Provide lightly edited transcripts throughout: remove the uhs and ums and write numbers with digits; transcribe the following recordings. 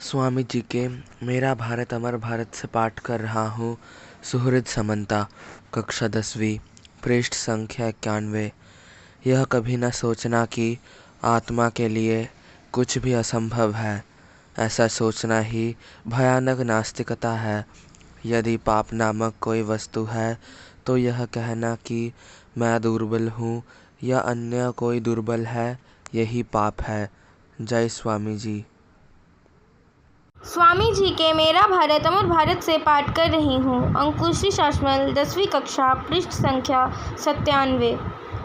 स्वामी जी के मेरा भारत अमर भारत से पाठ कर रहा हूँ। सुहृद समंता, कक्षा 10वीं, पृष्ठ संख्या 91। यह कभी न सोचना कि आत्मा के लिए कुछ भी असंभव है। ऐसा सोचना ही भयानक नास्तिकता है। यदि पाप नामक कोई वस्तु है तो यह कहना कि मैं दुर्बल हूँ या अन्य कोई दुर्बल है, यही पाप है। जय स्वामी जी। स्वामी जी के मेरा भारत अमर भारत से पाठ कर रही हूँ। अंकुशी शासमल, 10वीं कक्षा, पृष्ठ संख्या 97।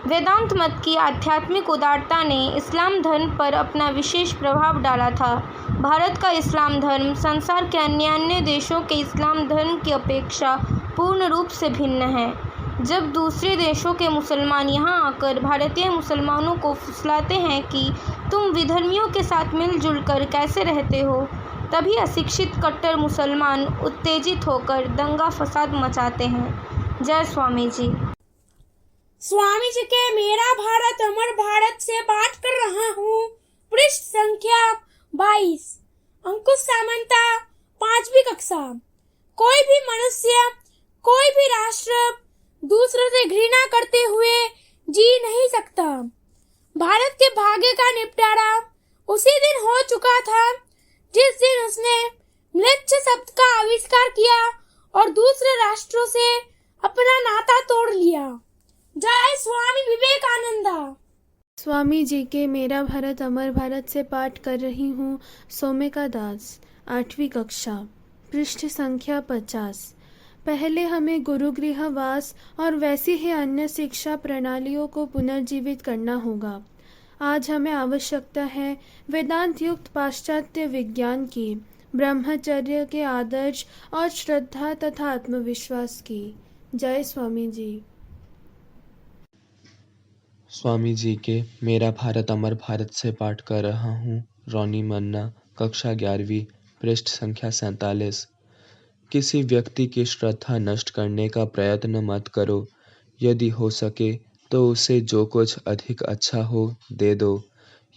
वेदांत मत की आध्यात्मिक उदारता ने इस्लाम धर्म पर अपना विशेष प्रभाव डाला था। भारत का इस्लाम धर्म संसार के अन्य देशों के इस्लाम धर्म की अपेक्षा पूर्ण रूप से भिन्न है। जब दूसरे देशों के मुसलमान यहाँ आकर भारतीय मुसलमानों को फुसलाते हैं कि तुम विधर्मियों के साथ मिलजुल कर कैसे रहते हो, तभी अशिक्षित कट्टर मुसलमान उत्तेजित होकर दंगा फसाद मचाते हैं। जय स्वामी जी। स्वामी जी के मेरा भारत अमर भारत से पाठ कर रहा हूँ। पृष्ठ संख्या 22। अंकुश सामंता, 5वीं कक्षा। कोई भी मनुष्य, कोई भी राष्ट्र दूसरों से घृणा करते हुए जी नहीं सकता। भारत के भाग्य का निपटारा उसी दिन हो चुका था जिस दिन उसने म्लेच्छ शब्द का आविष्कार किया और दूसरे राष्ट्रों से अपना नाता तोड़ लिया। जय स्वामी विवेकानंदा। स्वामी जी के मेरा भारत अमर भारत से पाठ कर रही हूँ। सोमिका दास, 8वीं कक्षा, पृष्ठ संख्या 50। पहले हमें गुरुगृहवास और वैसी ही अन्य शिक्षा प्रणालियों को पुनर्जीवित करना होगा। आज हमें आवश्यकता है वेदांत युक्त पाश्चात्य विज्ञान की, ब्रह्मचर्य के आदर्श और श्रद्धा तथा आत्मविश्वास की। जय स्वामी जी। स्वामी जी के मेरा भारत अमर भारत से पाठ कर रहा हूँ। रोनी मन्ना, कक्षा 11वीं, पृष्ठ संख्या 47। किसी व्यक्ति की श्रद्धा नष्ट करने का प्रयत्न मत करो। यदि हो सके तो उसे जो कुछ अधिक अच्छा हो दे दो।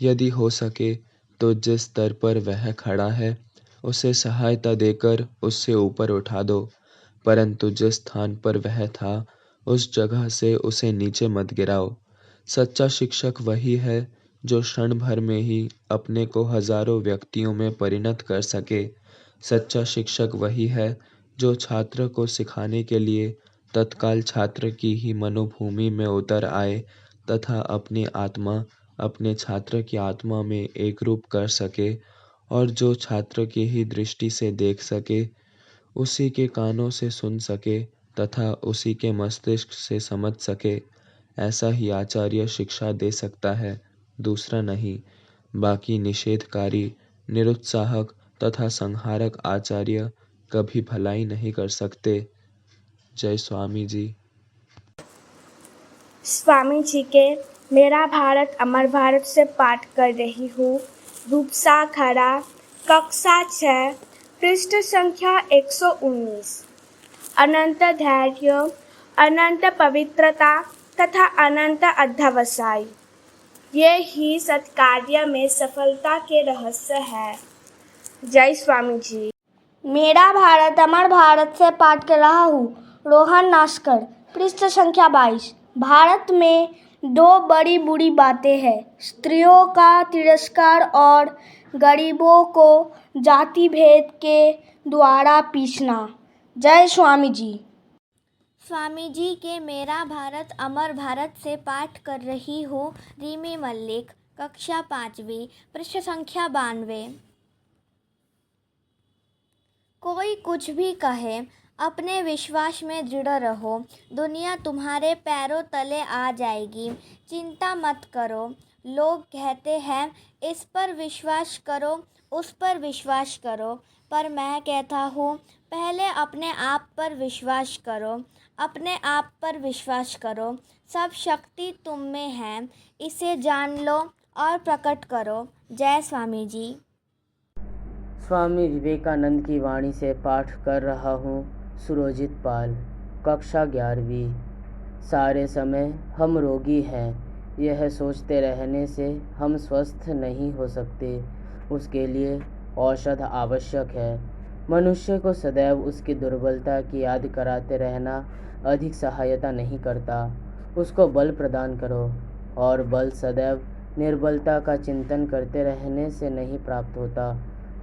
यदि हो सके तो जिस स्तर पर वह खड़ा है उसे सहायता देकर उससे ऊपर उठा दो, परंतु जिस स्थान पर वह था उस जगह से उसे नीचे मत गिराओ। सच्चा शिक्षक वही है जो क्षण भर में ही अपने को हजारों व्यक्तियों में परिणत कर सके। सच्चा शिक्षक वही है जो छात्र को सिखाने के लिए तत्काल छात्र की ही मनोभूमि में उतर आए तथा अपनी आत्मा अपने छात्र की आत्मा में एकरूप कर सके और जो छात्र की ही दृष्टि से देख सके, उसी के कानों से सुन सके तथा उसी के मस्तिष्क से समझ सके, ऐसा ही आचार्य शिक्षा दे सकता है, दूसरा नहीं। बाकी निषेधकारी, निरुत्साहक तथा संहारक आचार्य कभी भलाई नहीं कर सकते। जय स्वामी जी। स्वामी जी के मेरा भारत अमर भारत से पाठ कर रही हूँ। रूपसा खरा, कक्षा 6, पृष्ठ संख्या 119। अनंत धैर्य, अनंत पवित्रता तथा अनंत अध्यवसाय, ये ही सत्कार्य में सफलता के रहस्य है। जय स्वामी जी। मेरा भारत अमर भारत से पाठ कर रहा हूँ। रोहन नास्कर, पृष्ठ संख्या 22। भारत में दो बड़ी बुरी बातें हैं, स्त्रियों का तिरस्कार और गरीबों को जाति भेद के द्वारा पीसना। जय स्वामी जी। स्वामी जी के मेरा भारत अमर भारत से पाठ कर रही हूँ। रीमी मल्लिक, कक्षा 5वीं, पृष्ठ संख्या 92। कोई कुछ भी कहे, अपने विश्वास में दृढ़ रहो। दुनिया तुम्हारे पैरों तले आ जाएगी, चिंता मत करो। लोग कहते हैं इस पर विश्वास करो, उस पर विश्वास करो, पर मैं कहता हूँ पहले अपने आप पर विश्वास करो। अपने आप पर विश्वास करो। सब शक्ति तुम में है, इसे जान लो और प्रकट करो। जय स्वामी जी। स्वामी विवेकानंद की वाणी से पाठ कर रहा हूँ। सुरजित पाल, कक्षा 11वीं। सारे समय हम रोगी हैं, यह सोचते रहने से हम स्वस्थ नहीं हो सकते। उसके लिए औषध आवश्यक है। मनुष्य को सदैव उसकी दुर्बलता की याद कराते रहना अधिक सहायता नहीं करता। उसको बल प्रदान करो, और बल सदैव निर्बलता का चिंतन करते रहने से नहीं प्राप्त होता।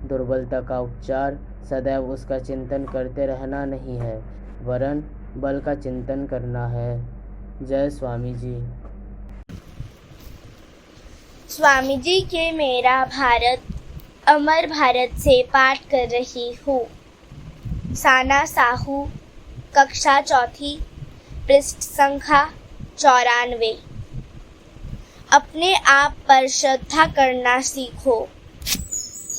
दुर्बलता का उपचार सदैव उसका चिंतन करते रहना नहीं है, वरन बल का चिंतन करना है। जय स्वामी जी। स्वामी जी के मेरा भारत अमर भारत से पाठ कर रही हूँ। साना साहू, कक्षा चौथी, पृष्ठ संख्या 94। अपने आप पर श्रद्धा करना सीखो।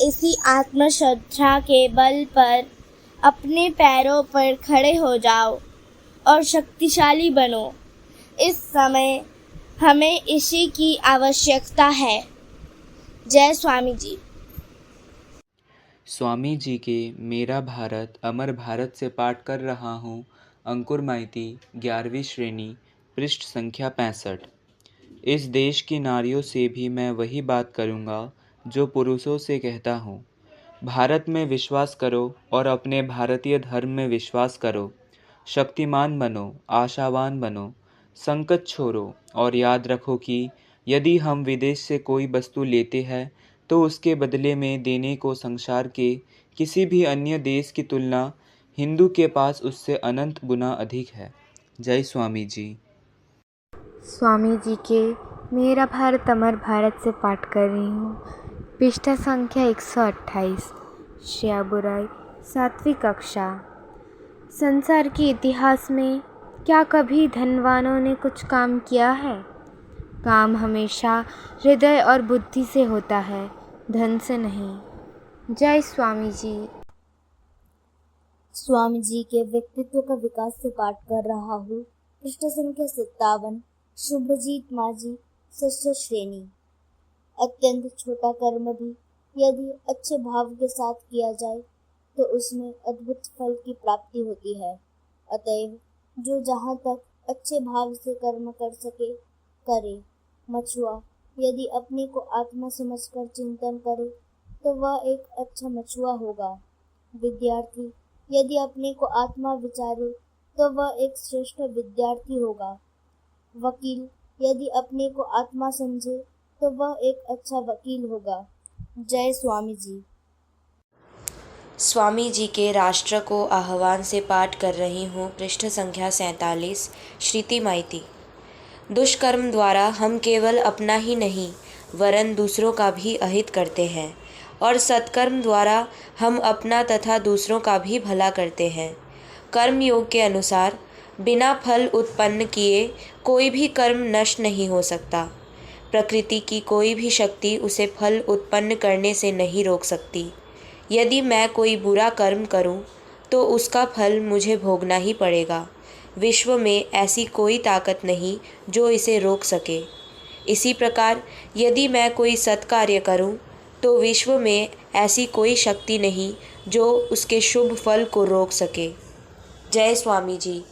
इसी आत्मश्रद्धा के बल पर अपने पैरों पर खड़े हो जाओ और शक्तिशाली बनो। इस समय हमें इसी की आवश्यकता है। जय स्वामी जी। स्वामी जी के मेरा भारत अमर भारत से पाठ कर रहा हूँ। अंकुर माइती, 11वीं श्रेणी, पृष्ठ संख्या 65। इस देश की नारियों से भी मैं वही बात करूँगा जो पुरुषों से कहता हूँ। भारत में विश्वास करो और अपने भारतीय धर्म में विश्वास करो। शक्तिमान बनो, आशावान बनो, संकट छोड़ो और याद रखो कि यदि हम विदेश से कोई वस्तु लेते हैं तो उसके बदले में देने को संसार के किसी भी अन्य देश की तुलना हिंदू के पास उससे अनंत गुना अधिक है। जय स्वामी जी। स्वामी जी के मेरा भारत अमर भारत से पाठ कर रही हूँ। पृष्ठ संख्या 128। श्रेया बुराई, 7वीं कक्षा। संसार के इतिहास में क्या कभी धनवानों ने कुछ काम किया है? काम हमेशा हृदय और बुद्धि से होता है, धन से नहीं। जय स्वामी जी। स्वामी जी के व्यक्तित्व का विकास से पाठ कर रहा हूँ। पृष्ठ संख्या 57। शुभजीत माझी, 6th श्रेणी। अत्यंत छोटा कर्म भी यदि अच्छे भाव के साथ किया जाए तो उसमें अद्भुत फल की प्राप्ति होती है। अतएव जो जहाँ तक अच्छे भाव से कर्म कर सके करे। मछुआ यदि अपने को आत्मा समझकर चिंतन करे तो वह एक अच्छा मछुआ होगा। विद्यार्थी यदि अपने को आत्मा विचारे तो वह एक श्रेष्ठ विद्यार्थी होगा। वकील यदि अपने को आत्मा समझे तो वह एक अच्छा वकील होगा। जय स्वामी जी। स्वामी जी के राष्ट्र को आह्वान से पाठ कर रही हूँ। पृष्ठ संख्या 47। श्रुति माइती। दुष्कर्म द्वारा हम केवल अपना ही नहीं वरन दूसरों का भी अहित करते हैं, और सत्कर्म द्वारा हम अपना तथा दूसरों का भी भला करते हैं। कर्म योग के अनुसार बिना फल उत्पन्न किए कोई भी कर्म नष्ट नहीं हो सकता। प्रकृति की कोई भी शक्ति उसे फल उत्पन्न करने से नहीं रोक सकती। यदि मैं कोई बुरा कर्म करूं, तो उसका फल मुझे भोगना ही पड़ेगा। विश्व में ऐसी कोई ताकत नहीं जो इसे रोक सके। इसी प्रकार यदि मैं कोई सत्कार्य करूं, तो विश्व में ऐसी कोई शक्ति नहीं जो उसके शुभ फल को रोक सके। जय स्वामी जी।